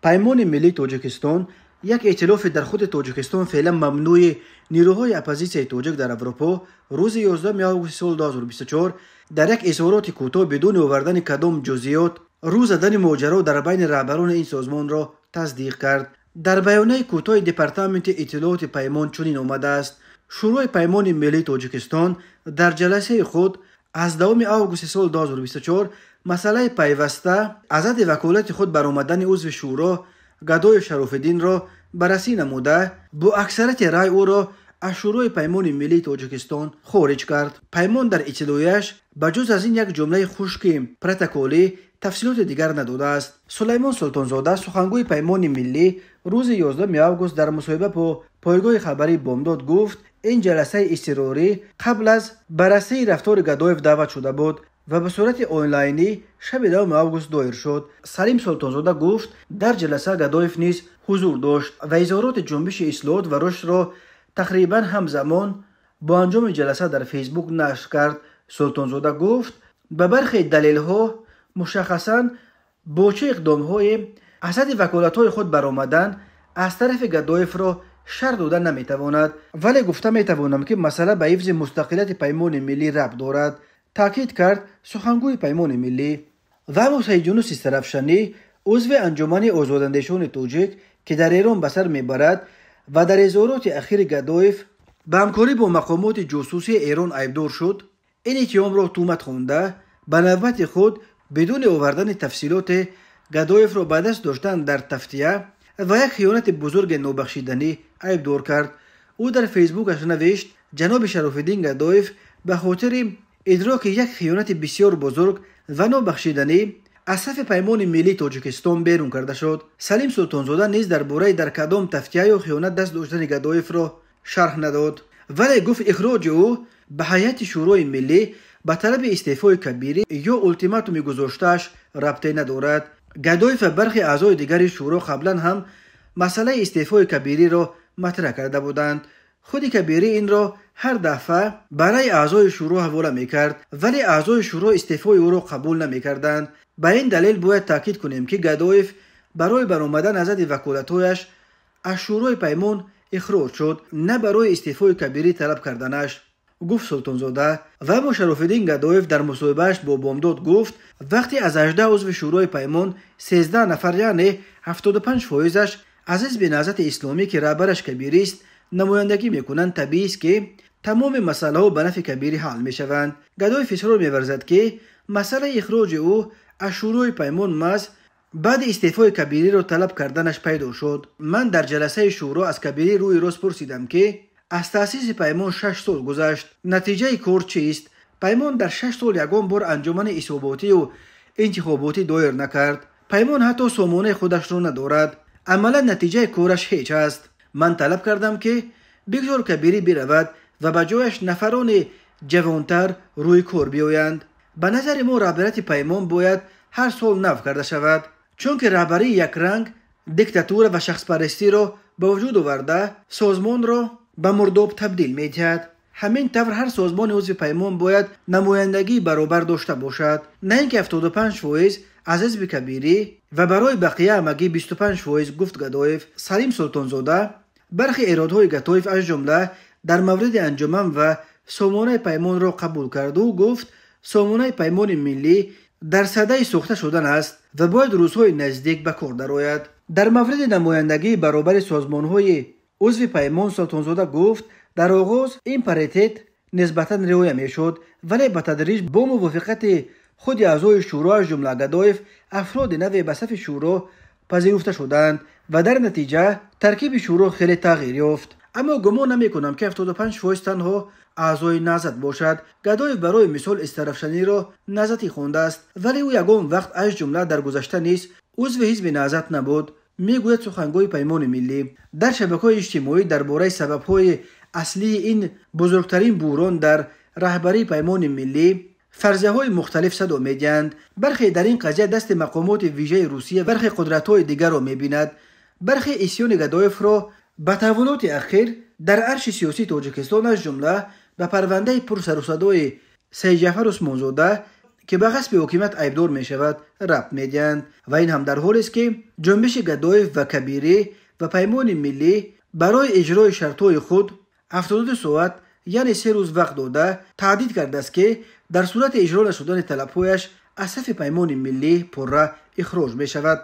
پیمان ملی تاجیکستان یک ائتلاف در خود تاجیکستان فعلا ممنوع نیروهای اپوزیسیون تاجیک در اروپا روز 11 آگوست سال 2024 در یک اظهارات کوتاه بدون آوردن کدام جزئیات رو زدن ماجرا در بین رهبران این سازمان را تصدیق کرد. در بیانیه کوتاه دپارتمنت اطلاعات پیمان چنین آمده است: شورای پیمان ملی تاجیکستان در جلسه خود از 2 آگوست سال 2024 مسئله پیوسته از وکالت خود برآمدن عضو شورا گدای شراف‌الدین را بررسی نموده با اکثریت رای او را از شورای پیمان ملی تاجیکستان خارج کرد. پیمان در اطلاعیه‌اش بجز از این یک جمله خشک پروتکلی تفصیلات دیگر نداده است. سلیمان سلطانزاده سخنگوی پیمان ملی روز 11 آگوست در مصاحبه با پایگاه خبری بامداد گفت این جلسه اضطراری قبل از بررسی رفتار گدایف دعوت شده بود و به صورت آنلاینی شب 2 آگوست دایر شد. سلیم سلطانزاده گفت در جلسه گدایف نیز حضور داشت و اظهارات جنبش اصلاحات و رشد را تقریبا همزمان با انجام جلسه در فیسبوک نشر کرد. سلطانزاده گفت به برخی دلیل‌ها مشخصاً با چه اقدام‌های از وکالت‌های خود برآمدن از طرف گدایف را شرط دادن نمی‌تواند، ولی گفته می‌توانم که مسئله به حفظ مستقلیت پیمان ملی ربط دارد، تاکید کرد سخنگوی پیمان ملی. و موسی یونس استرافشانی عضو انجمن آزاداندیشان تاجیک که در ایران به سر میبرد و در اظهارات اخیر گدایف به همکاری با مقامات جاسوسی ایران عیبدار شد، این اتهام را تهمت خوانده به نوبت خود بدون آوردن تفصیلات گدایف را به دست داشتن در تفتیه و یک خیانت بزرگ نابخشیدنی عیبدار کرد. او در فیسبوکش نوشت جناب شراف‌الدین گدایف به خاطر ادراک یک خیانت بسیار بزرگ و نابخشیدنی از صف پیمان ملی تاجیکستان بیرون کرده شد. سلیم سلطانزاده نیز درباره در کدام تفتیه یا خیانت دست داشتن گدایف را شرح نداد، ولی گفت اخراج او به هیئت شورای ملی به طلب استعفای کبیری یا التیماتوم گذاشته‌اش ربطی ندارد. گدایف و برخی اعضای دیگر شورا قبلا هم مسئله استعفای کبیری را مطرح کرده بودند. خود کبیری این را هر دفعه برای اعضای شورا حواله میکرد، ولی اعضای شورا استعفای او را قبول نمیکردند. به این دلیل باید تاکید کنیم که گدایف برای برآمدن از وکالت‌هایش از شورای پیمان اخراج شد، نه برای استعفای کبیری طلب کردنش، گفت سلطانزاده. و اما شراف‌الدین گدایف در مصاحبهش با بامداد گفت وقتی از 18 عضو شورای پیمان 13 نفر یعنی 75% از حزب نهضت اسلامی که رهبرش کبیری است نمایندگی میکنند، طبیعی است که تمام مسائل ها به نفع کبیری حل میشوند. گدایف اصرار می‌ورزد که مسئله اخراج او از شورای پیمان محض بعد استعفای کبیری را طلب کردنش پیدا شد. من در جلسه شورا از کبیری روی راست پرسیدم که از تأسیس پیمان 6 سال گذشت، نتیجه کار چیست؟ پیمان در 6 سال یگان بار انجمن حساباتی و انتخاباتی دایر نکرد. پیمان حتی سامانه خودش را ندارد. عملا نتیجه کارش هیچ است. من طلب کردم که بگذار کبیری برود و به جایش نفران جوانتر روی کار بیایند. به نظر ما رهبریت پیمان باید هر سال نو کرده شود، چون که رهبری یک رنگ دیکتاتور و شخص پرستی را به وجود آورده سازمان را به مرداب تبدیل می‌دهد. همین طور هر سازمان عضو پیمان باید نمایندگی برابر داشته باشد، نه اینکه 75% از حزب کبیری و برای بقیه همگی 25%، گفت گدایف. سلیم سلطانزاده برخی ایرادهای گدایف از جمله در مورد انجمن و سامانه پیمان را قبول کرد و گفت سامانه پیمان ملی در صدد ساخته شدن است و باید روزهای نزدیک به کار درآید. در مورد نمایندگی برابر سازمان‌های عضو پیمان سلطانزاده گفت در آغاز این پاریته نسبتاً رعایت می‌شد، ولی به تدریج با موافقت خود اعضای شورا از جمله گدایف افراد نوی به صف شورا پذیرفته شدند و در نتیجه ترکیب شورا خیلی تغییر یافت. اما گمان نمی‌کنم که 75% تنها اعضای نهضت باشد. گدایف برای مثال استرافشانی را نهضتی خوانده است، ولی او یگان وقت از جمله در گذشته نیز عضو حزب نهضت نبود، میگوید سخنگوی پیمان ملی. در شبکه‌های اجتماعی درباره سبب‌های اصلی این بزرگترین بحران در رهبری پیمان ملی فرضیه‌های مختلف صدا می‌دهند. برخی در این قضیه دست مقامات ویژه روسیه، برخی قدرت‌های دیگر را می‌بیند. برخی اسیان گدایف را به تحولات اخیر در عرش سیاسی تاجیکستان از جمله به پرونده پر سر و صدای سید جعفر عثمانزاده که به غصب حکومت عیبدار می شود ربط می دهند و این هم در حالی است که جنبش گدایف و کبیره و پیمان ملی برای اجرای شرطهای خود 72 ساعت یعنی 3 روز وقت داده تهدید کرده است که در صورت اجرا نشدن طلب‌هایش از صف پیمان ملی پرره اخراج می شود.